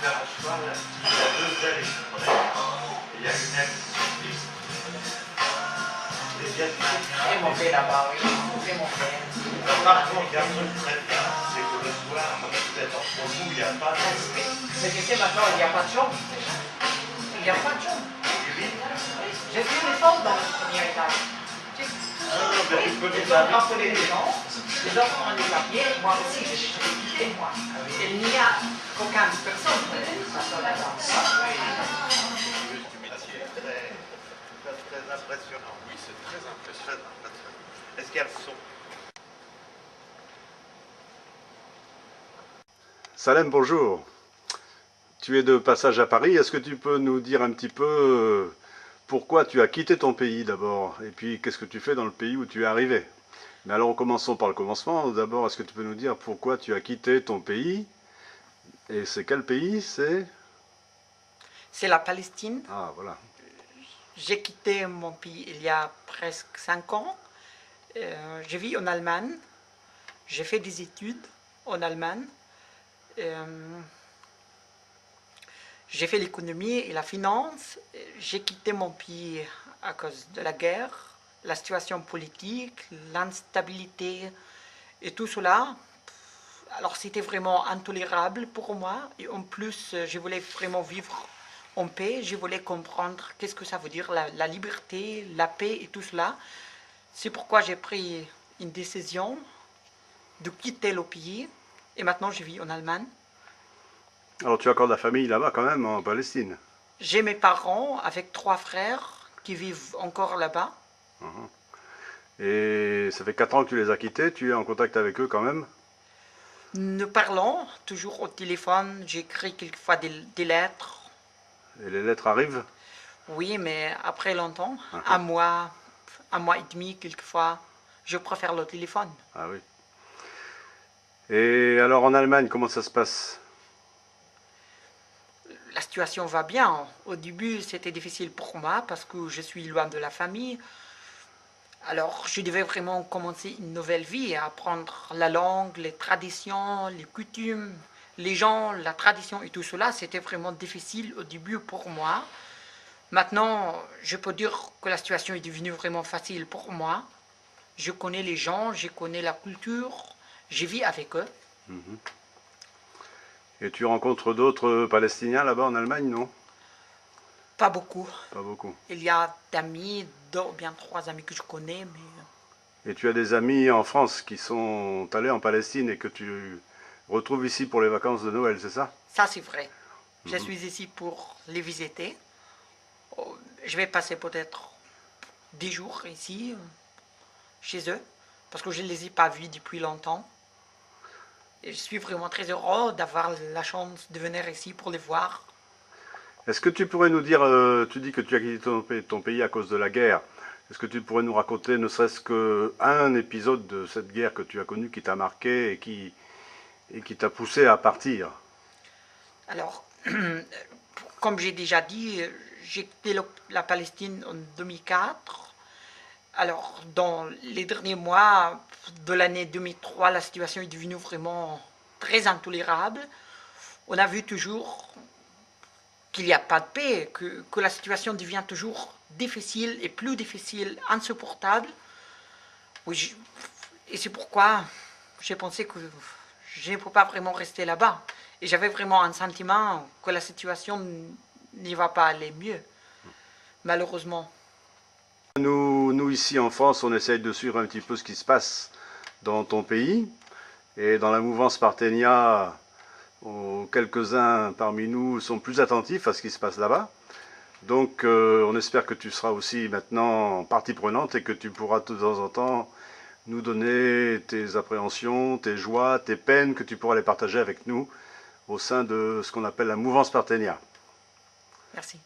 faire à cheval, il y a deux ailes qui sont prêtes. Il y a une aile qui sont fixe. Les Vietnamiens. Et mon père là-bas, oui. C'est mon père. Par contre, il y a un truc très bien, c'est que le soir, peut-être entre nous, il n'y a pas de... Mais tu sais, maintenant, il n'y a pas de chambre. Il n'y a pas de chambre. J'ai fait des chambres dans le premier étage. Les gens rappeler les gens, les gens ont des papiers, moi aussi je suis quitté, moi. Il n'y a aucune personne qui s'assoit là-bas. Juste du métier très impressionnant. Oui, c'est très impressionnant. Est-ce qu'il y a le son? Salem, bonjour. Tu es de passage à Paris. Est-ce que tu peux nous dire un petit peu pourquoi tu as quitté ton pays d'abord? Et puis, qu'est-ce que tu fais dans le pays où tu es arrivé? Mais alors, commençons par le commencement. D'abord, est-ce que tu peux nous dire pourquoi tu as quitté ton pays? Et c'est quel pays? C'est la Palestine. Ah, voilà. J'ai quitté mon pays il y a presque 5 ans. Je vis en Allemagne. J'ai fait des études en Allemagne. J'ai fait l'économie et la finance. J'ai quitté mon pays à cause de la guerre, la situation politique, l'instabilité et tout cela. Alors c'était vraiment intolérable pour moi. Et en plus, je voulais vraiment vivre en paix. Je voulais comprendre qu'est-ce que ça veut dire la liberté, la paix et tout cela. C'est pourquoi j'ai pris une décision de quitter le pays. Et maintenant, je vis en Allemagne. Alors, tu as encore de la famille là-bas quand même, en Palestine. J'ai mes parents avec 3 frères qui vivent encore là-bas. Et ça fait 4 ans que tu les as quittés. Tu es en contact avec eux quand même? Nous parlons toujours au téléphone. J'écris quelquefois des lettres. Et les lettres arrivent? Oui, mais après longtemps, un mois et demi quelquefois. Je préfère le téléphone. Ah oui. Et alors en Allemagne, comment ça se passe? La situation va bien. Au début, c'était difficile pour moi parce que je suis loin de la famille. Alors, je devais vraiment commencer une nouvelle vie, apprendre la langue, les traditions, les coutumes, les gens, la tradition et tout cela. C'était vraiment difficile au début pour moi. Maintenant, je peux dire que la situation est devenue vraiment facile pour moi. Je connais les gens, je connais la culture, je vis avec eux. Et tu rencontres d'autres Palestiniens là-bas en Allemagne, non? Pas beaucoup. Pas beaucoup. Il y a d'amis, 2 ou bien 3 amis que je connais, mais... Et tu as des amis en France qui sont allés en Palestine et que tu retrouves ici pour les vacances de Noël, c'est ça? Ça, c'est vrai. Je suis ici pour les visiter. Je vais passer peut-être 10 jours ici, chez eux, parce que je ne les ai pas vus depuis longtemps. Et je suis vraiment très heureux d'avoir la chance de venir ici pour les voir. Est-ce que tu pourrais nous dire, tu dis que tu as quitté ton pays à cause de la guerre. Est-ce que tu pourrais nous raconter ne serait-ce qu'un épisode de cette guerre que tu as connue qui t'a marqué et qui t'a poussé à partir? Alors, comme j'ai déjà dit, j'ai quitté la Palestine en 2004. Alors, dans les derniers mois de l'année 2003, la situation est devenue vraiment très intolérable. On a vu toujours qu'il n'y a pas de paix, que la situation devient toujours difficile et plus difficile, insupportable. Oui, et c'est pourquoi j'ai pensé que je ne peux pas vraiment rester là-bas. Et j'avais vraiment un sentiment que la situation n'y va pas aller mieux, malheureusement. Nous ici en France, on essaye de suivre un petit peu ce qui se passe dans ton pays. Et dans la mouvance Parthenia, quelques-uns parmi nous sont plus attentifs à ce qui se passe là-bas. Donc on espère que tu seras aussi maintenant partie prenante et que tu pourras de temps en temps nous donner tes appréhensions, tes joies, tes peines, que tu pourras les partager avec nous au sein de ce qu'on appelle la mouvance Parthenia. Merci.